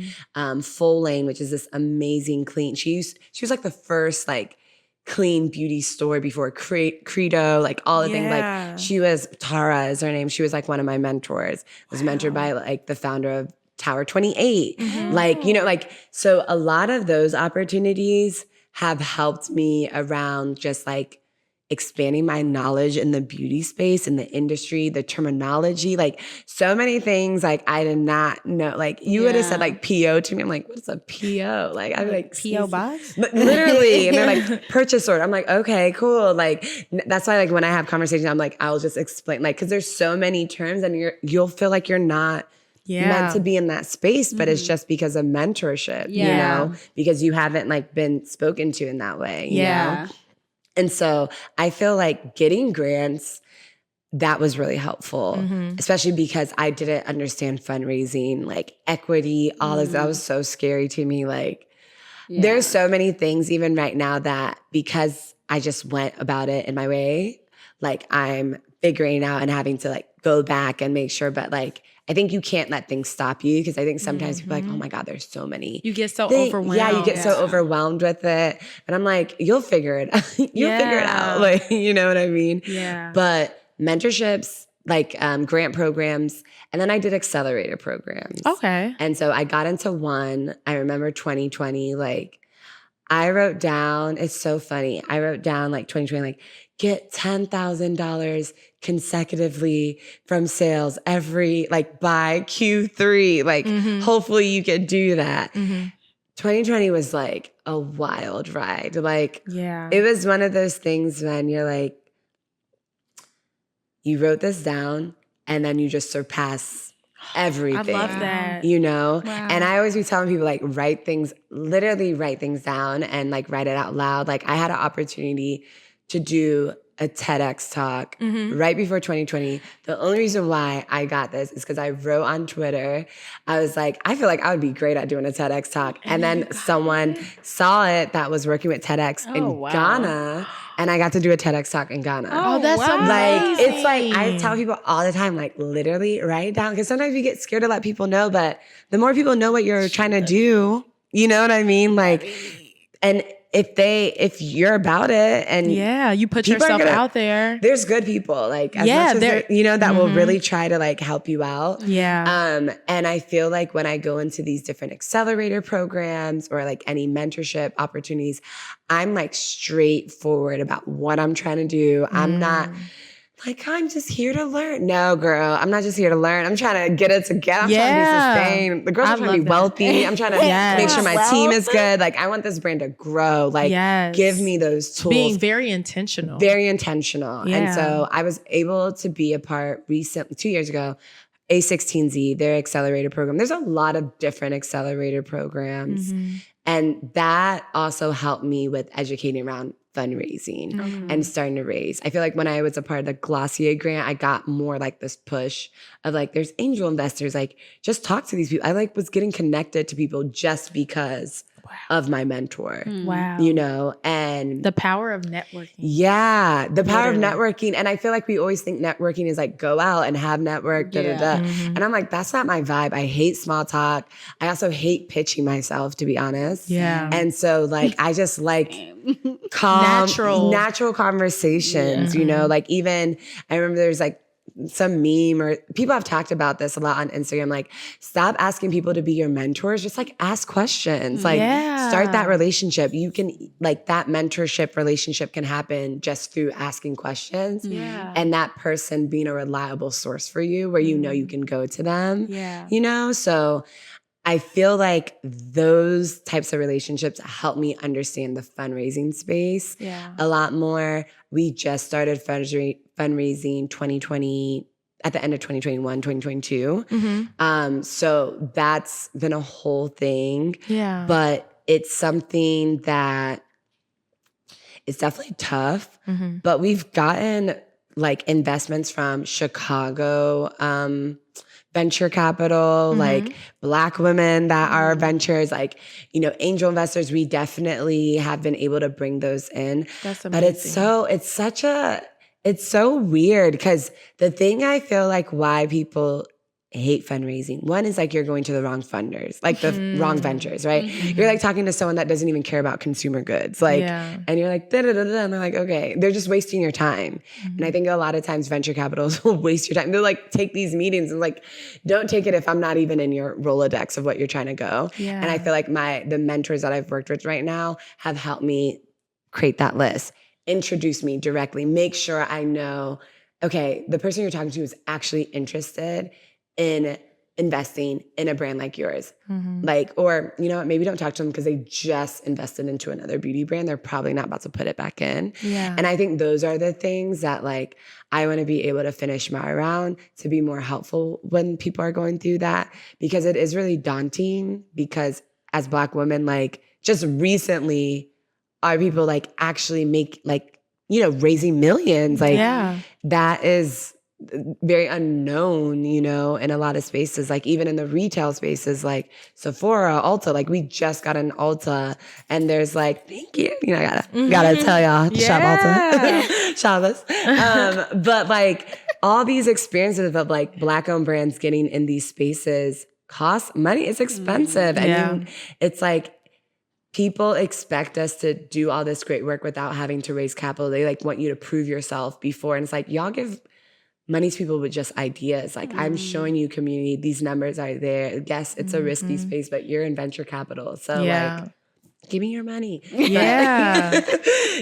Full Lane, which is this amazing clean. She was like the first like clean beauty store before Credo, like all the things. Like she was, Tara is her name. She was like one of my mentors. Was mentored by like the founder of Tower 28. Like, like, so a lot of those opportunities have helped me around just like expanding my knowledge in the beauty space, in the industry, the terminology, like so many things like I did not know. Like you would have said like PO to me. I'm like, what's a PO? Like I'd be like, PO box? Literally. And they're like, purchase order. I'm like, okay, cool. Like that's why like when I have conversations, I'm like, I'll just explain, like, cause there's so many terms and you'll feel like you're not meant to be in that space, but it's just because of mentorship, because you haven't like been spoken to in that way, you know? And so I feel like getting grants, that was really helpful, especially because I didn't understand fundraising, like equity, all this. That was so scary to me. Like there's so many things even right now that because I just went about it in my way, like I'm figuring out and having to like go back and make sure. But like, I think you can't let things stop you because I think sometimes people are like, oh my God, there's so many. You get so overwhelmed. Yeah, you get so overwhelmed with it. And I'm like, you'll figure it out. You'll figure it out. Like, you know what I mean? Yeah. But mentorships, like grant programs, and then I did accelerator programs. Okay. And so I got into one, I remember 2020, like I wrote down, it's so funny. I wrote down like 2020, like get $10,000 consecutively from sales every, like by Q3, like hopefully you could do that. 2020 was like a wild ride. Like, it was one of those things when you're like, you wrote this down and then you just surpass everything. I love that. You know? Wow. And I always be telling people like literally write things down and like write it out loud. Like I had an opportunity to do a TEDx talk right before 2020. The only reason why I got this is because I wrote on Twitter. I was like, I feel like I would be great at doing a TEDx talk. And then someone saw it that was working with TEDx in Ghana. And I got to do a TEDx talk in Ghana. Oh, that's amazing. Like, it's like, I tell people all the time, like literally write it down. Because sometimes you get scared to let people know, but the more people know what you're trying to do, you know what I mean? Like, and if you're about it and you put yourself out there, there's good people like as much as that will really try to like help you out. And I feel like when I go into these different accelerator programs or like any mentorship opportunities, I'm like straightforward about what I'm trying to do. I'm not like, I'm just here to learn. No, girl, I'm not just here to learn. I'm trying to get it together. I'm trying to be sustained. The girls are trying to be wealthy. I'm trying to make sure my team is good. Like, I want this brand to grow. Like, give me those tools. Being very intentional. Very intentional. And so I was able to be a part 2 years ago, A16Z, their accelerator program. There's a lot of different accelerator programs. And that also helped me with educating around fundraising and starting to raise. I feel like when I was a part of the Glossier grant, I got more like this push of like, there's angel investors, like just talk to these people. I like was getting connected to people just because of my mentor. Wow. You know, and the power of networking. Yeah, the power of networking. And I feel like we always think networking is like go out and have network, And I'm like, that's not my vibe. I hate small talk. I also hate pitching myself, to be honest. Yeah. And so like, I just like calm, natural conversations, you know, like even I remember there's like some meme or people have talked about this a lot on Instagram, like stop asking people to be your mentors, just like ask questions, like start that relationship. You can like that mentorship relationship can happen just through asking questions and that person being a reliable source for you where you know you can go to them, you know? So I feel like those types of relationships help me understand the fundraising space a lot more. We just started fundraising 2020 at the end of 2021, 2022. So that's been a whole thing. Yeah. But it's something that it's definitely tough. But we've gotten like investments from Chicago, venture capital, like Black women that are ventures, like, you know, angel investors. We definitely have been able to bring those in. That's amazing. But it's so weird because the thing I feel like why people hate fundraising, one is like you're going to the wrong funders, like the wrong ventures, right? You're like talking to someone that doesn't even care about consumer goods, like, and you're like, da-da-da-da, and they're like, okay, they're just wasting your time. And I think a lot of times venture capitals will waste your time. They'll like take these meetings and like, don't take it if I'm not even in your Rolodex of what you're trying to go. And I feel like the mentors that I've worked with right now have helped me create that list, introduce me directly, make sure I know, okay, the person you're talking to is actually interested in investing in a brand like yours. Like, or, you know what, maybe don't talk to them because they just invested into another beauty brand. They're probably not about to put it back in. And I think those are the things that like, I want to be able to finish my round to be more helpful when people are going through that, because it is really daunting because as Black women, like just recently are people like actually make like, you know, raising millions. Like that is very unknown, you know, in a lot of spaces, like even in the retail spaces, like Sephora, Ulta, like we just got an Ulta and there's like, thank you. You know, I gotta tell y'all to shop Ulta, shop us. But like all these experiences of like Black owned brands getting in these spaces cost money. It's expensive. And it's like, people expect us to do all this great work without having to raise capital. They like want you to prove yourself before. And it's like, y'all give money to people with just ideas. Like I'm showing you community, these numbers are there. Yes, it's a risky space, but you're in venture capital. So like, give me your money. Yeah.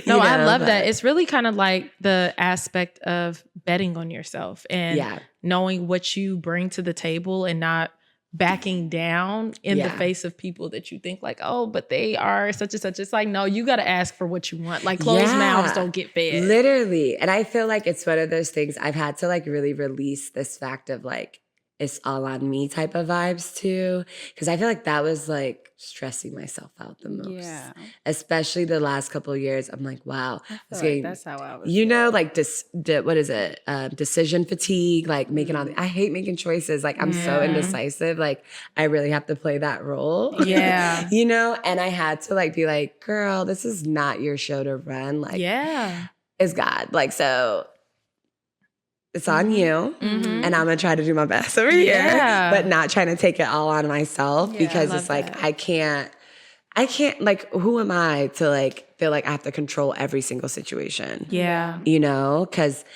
No, I love that. It's really kind of like the aspect of betting on yourself and knowing what you bring to the table and not backing down in the face of people that you think like, oh, but they are such and such. It's like, no, you got to ask for what you want. Like closed mouths don't get fed. Literally. And I feel like it's one of those things I've had to like really release this fact of like, it's all on me type of vibes too. Cause I feel like that was like stressing myself out the most. Yeah. Especially the last couple of years. I'm like, wow. That's how I was. You know, like what is it? Decision fatigue, like making all I hate making choices. Like I'm so indecisive. Like I really have to play that role. Yeah. You know? And I had to like be like, girl, this is not your show to run. Like it's God. Like, so it's on you, and I'm gonna try to do my best over here, but not trying to take it all on myself because it's like I can't. Like, who am I to like feel like I have to control every single situation? Yeah, you know, because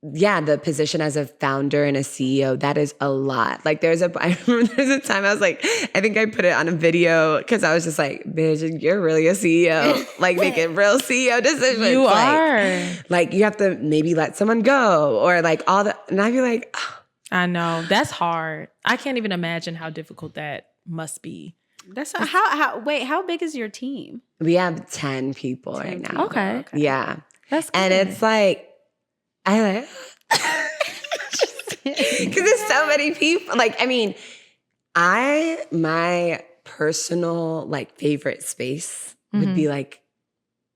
the position as a founder and a CEO, that is a lot. Like I remember there's a time I was like, I think I put it on a video because I was just like, bitch, you're really a CEO. Like making real CEO decisions. You are. Like you have to maybe let someone go or like all the, and I'd be like, oh. I know. That's hard. I can't even imagine how difficult that must be. That's how big is your team? We have 10 people right now. Okay. Yeah. That's good. And it's like, I like there's so many people. Like, I mean, my personal like favorite space would be like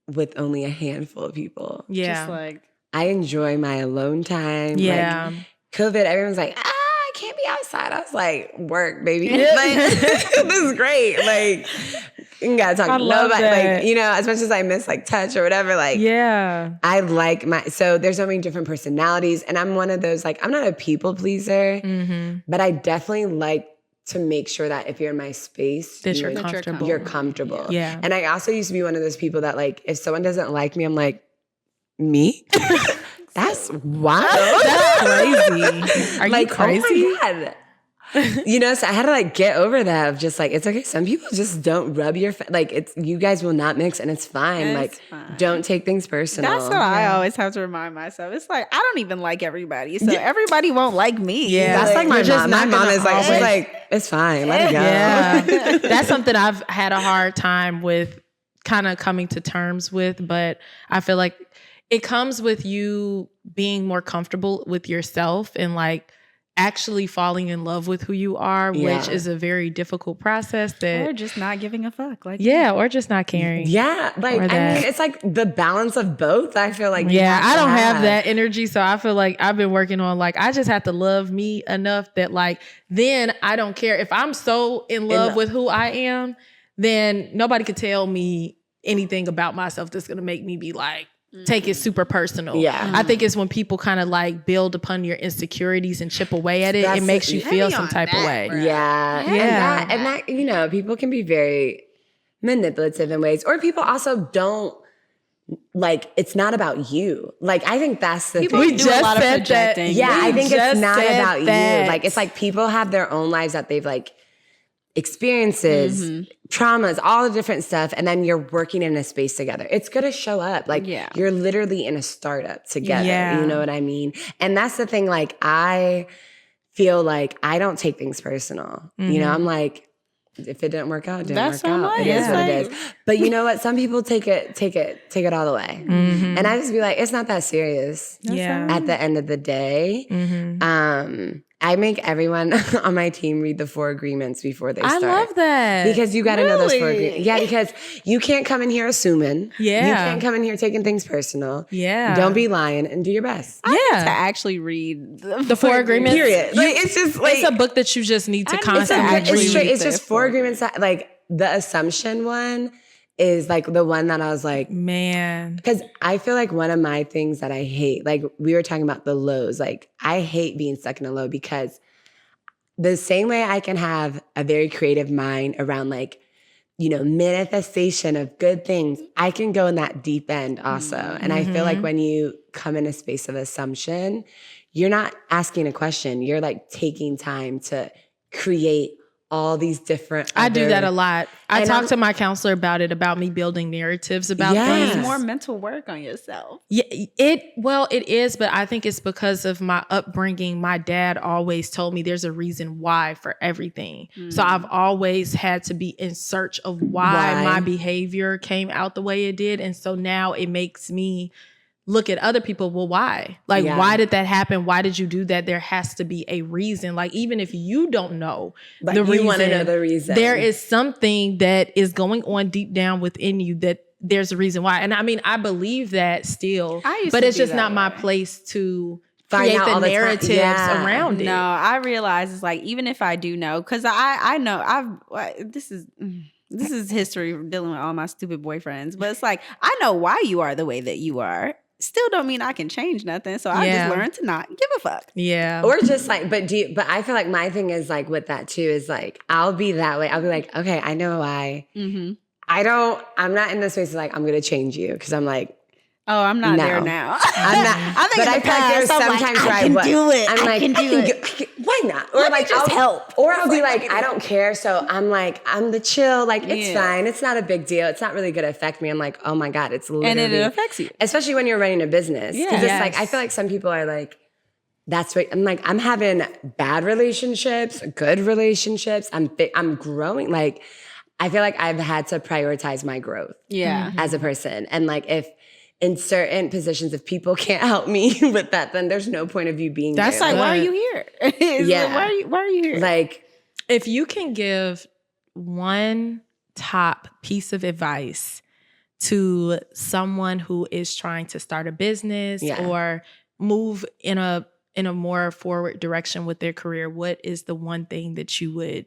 with only a handful of people. Yeah. Just like, I enjoy my alone time. Yeah. Like, COVID, everyone's like, I can't be outside. I was like, work, baby. Like, this is great. Like, you gotta talk to nobody. Like, you know, as much as I miss like touch or whatever, like, I like so there's so many different personalities. And I'm one of those, like, I'm not a people pleaser, but I definitely like to make sure that if you're in my space, that you're comfortable. You're comfortable. Yeah. And I also used to be one of those people that, like, if someone doesn't like me, I'm like, me? That's wild. That's crazy. Are you crazy? Oh my God. You know, so I had to like get over that of just like, it's okay. Some people just don't rub your like it's you guys will not mix and it's fine. Like, don't take things personal. That's what I always have to remind myself. It's like, I don't even like everybody, so everybody won't like me. Yeah, that's like my mom. My mom is like, she's like, it's fine, let it go. Yeah, that's something I've had a hard time with, kind of coming to terms with. But I feel like it comes with you being more comfortable with yourself and like actually falling in love with who you are, which is a very difficult process. Or just not giving a fuck. Like, or just not caring. Yeah, like, I mean, it's like the balance of both. I feel like I don't have that energy, so I feel like I've been working on, like, I just have to love me enough that, like, then I don't care if I'm so in love with who I am, then nobody could tell me anything about myself that's gonna make me be like, take it super personal. Yeah. I think it's when people kind of like build upon your insecurities and chip away at it, it makes you feel some type of way. Bro. Yeah. And that, you know, people can be very manipulative in ways, or people also don't, like, it's not about you. Like, I think that's the people thing. We just said that. Yeah, I think it's not about you. Like, it's like people have their own lives that they've like experiences, traumas, all the different stuff, and then you're working in a space together. It's gonna show up. Like, you're literally in a startup together. Yeah. You know what I mean? And that's the thing. Like, I feel like I don't take things personal. You know, I'm like, if it didn't work out, it didn't work out. It is what it is. But you know what? Some people take it all the way. And I just be like, it's not that serious. At the end of the day. I make everyone on my team read the 4 agreements before they start. I love that. Because you got to know those 4 agreements. Yeah, because you can't come in here assuming. Yeah. You can't come in here taking things personal. Yeah. Don't be lying and do your best. I need to actually read the 4 agreements. Period. Like, it's just like, it's a book that you just need to constantly read. It's just 4 agreements. Like, the assumption one is like the one that I was like, man, because I feel like one of my things that I hate, like we were talking about the lows, like I hate being stuck in a low, because the same way I can have a very creative mind around, like, you know, manifestation of good things, I can go in that deep end also. And I feel like when you come in a space of assumption, you're not asking a question, you're like taking time to create all these different I do that a lot. I talk to my counselor about me building narratives about things. It's more mental work on yourself. Yeah, it is, but I think it's because of my upbringing. My dad always told me there's a reason why for everything. So I've always had to be in search of why my behavior came out the way it did. And so now it makes me look at other people. Well, why? Like, why did that happen? Why did you do that? There has to be a reason. Like, even if you don't know but the reason, want to know the reason, there is something that is going on deep down within you that there's a reason why. And I mean, I believe that still, but it's just not my place to create the narratives around it. No, I realize it's like, even if I do know, because I know this is history of dealing with all my stupid boyfriends, but it's like, I know why you are the way that you are. Still don't mean I can change nothing. So I just learned to not give a fuck. Yeah. Or just like, but I feel like my thing is like with that too, is like, I'll be that way. I'll be like, okay, I know why. I'm not in this space of like, I'm going to change you. Cause I'm like, oh, I'm not there now. I'm not. I think, but I feel like there's sometimes where I can do it. I'm like, I can do it. Why not? Or like, just help. Or I'll be like, I don't care. So I'm like, I'm the chill. Like, it's fine. It's not a big deal. It's not really going to affect me. I'm like, oh my God, it's literally. And it affects you. Especially when you're running a business. Because it's like, I feel like some people are like, that's what I'm like, I'm having bad relationships, good relationships. I'm growing. Like, I feel like I've had to prioritize my growth. As a person. And like, in certain positions, if people can't help me with that, then there's no point of you being That's there. like, why are you here? Why are you here? Like, if you can give one top piece of advice to someone who is trying to start a business or move in a more forward direction with their career, what is the one thing that you would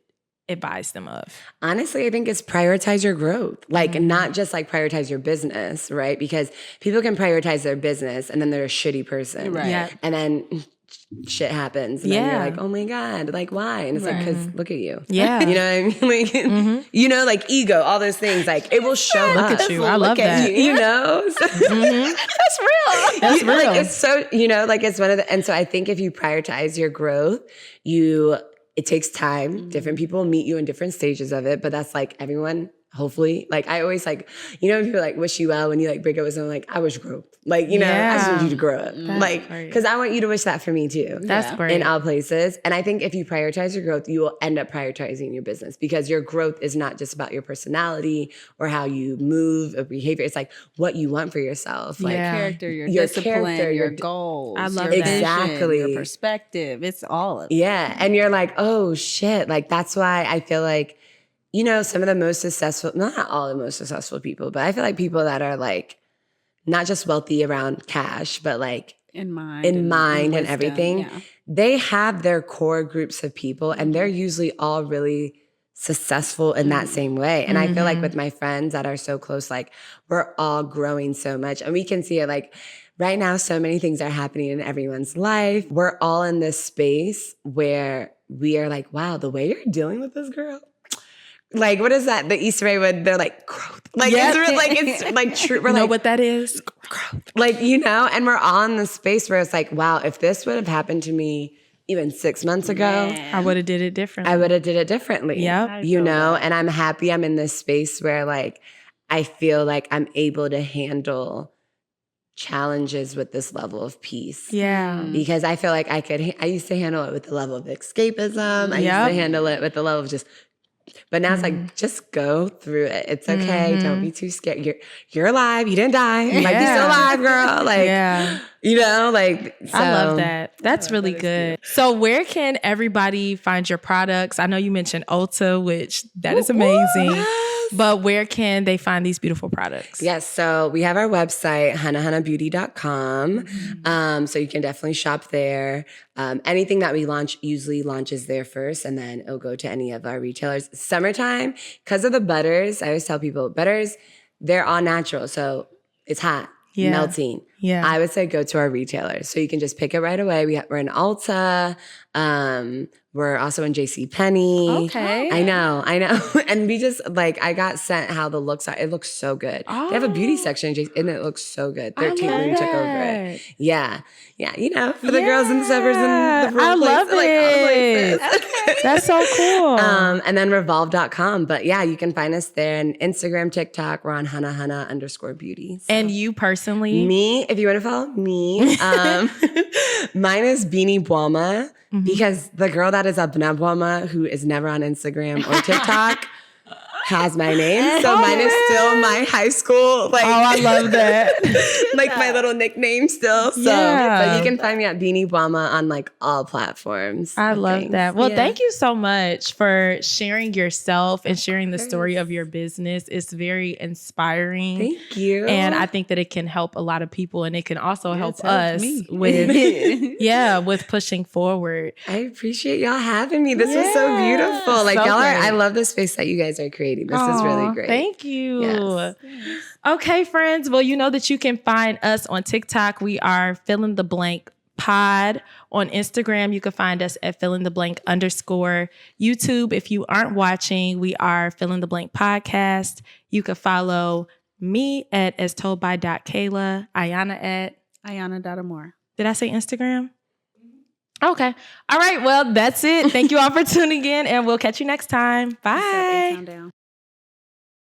advise them of? Honestly, I think it's prioritize your growth. Like, not just like prioritize your business, right? Because people can prioritize their business and then they're a shitty person. Right. Yeah. And then shit happens. And then you're like, oh my God, like why? And it's like, because look at you. Yeah. You know what I mean? Like, you know, like ego, all those things, like it will show up. Look at you. I love that. You know? That's real. That's real. Like, it's so, you know, like it's one of the, and so I think if you prioritize your growth, it takes time. Different people meet you in different stages of it, but that's like everyone, hopefully. Like I always like, you know, when people like wish you well when you like break up with someone, like I wish growth. Like, you know, I just want you to grow up. That's like, because I want you to wish that for me too. That's great. In all places. And I think if you prioritize your growth, you will end up prioritizing your business because your growth is not just about your personality or how you move or behavior. It's like what you want for yourself. Like Character, your discipline, your goals. I love your that. Exactly. Vision, your perspective. It's all of it. Yeah. And you're like, oh shit. Like that's why I feel like, you know, some of the most successful, not all the most successful people, but I feel like people that are like not just wealthy around cash, but like in mind and everything, they have their core groups of people and they're usually all really successful in that same way. And I feel like with my friends that are so close, like we're all growing so much and we can see it like right now, so many things are happening in everyone's life. We're all in this space where we are like, wow, the way you're dealing with this girl. Like, what is that? The Easter egg when they're like, growth. Like, it's like true. We're know like, what that is? growth. Like, you know, and we're on the space where it's like, wow, if this would have happened to me even 6 months ago, I would have did it differently. I would have did it differently. Yep. You know, and I'm happy I'm in this space where like, I feel like I'm able to handle challenges with this level of peace. Yeah. Because I feel like I used to handle it with the level of escapism. I used to handle it with the level of just, but now it's like, just go through it. It's okay. Don't be too scared. You're alive. You didn't die. You might be still alive, girl. Like, you know, like. So. I love that. That's really good. So where can everybody find your products? I know you mentioned Ulta, which that is amazing. Yes. But where can they find these beautiful products? Yes. So we have our website, hanahanabeauty.com. So you can definitely shop there. Anything that we launch usually launches there first, and then it'll go to any of our retailers. Summertime, because of the butters, I always tell people, butters, they're all natural. So it's hot, melting. Yeah. I would say go to our retailers. So you can just pick it right away. We're in Ulta. We're also in JCPenney. Okay. I know. And we just like, I got sent how the looks are. It looks so good. They have a beauty section and it looks so good. Their team really took over it. Yeah. Yeah. You know, for the girls in the suburbs and the I love it. Like, That's so cool. And then revolve.com. But yeah, you can find us there on Instagram, TikTok. We're on Hanahana_beauty. So. And you personally? Me, if you want to follow me, mine is Beanie Bwama. Because the girl that is Abena Bwama, who is never on Instagram or TikTok, has my name. So mine is still my high school. Like, I love that. Like my little nickname still. So but you can find me at Beanie Bwama on like all platforms. I love that. Well, thank you so much for sharing yourself and sharing the story of your business. It's very inspiring. Thank you. And I think that it can help a lot of people and it can also help us with with pushing forward. I appreciate y'all having me. This was so beautiful. Like y'all are, I love the space that you guys are creating. This is really great. Thank you. Yes. Okay, friends. Well, you know that you can find us on TikTok. We are Fill in the Blank Pod. On Instagram, you can find us at @fillintheblank_. YouTube, if you aren't watching, we are Fill in the Blank Podcast. You can follow me at astoldby.Kayla, Iyanna at Iyanna.Amore. Did I say Instagram? Okay. All right. Well, that's it. Thank you all for tuning in, and we'll catch you next time. Bye.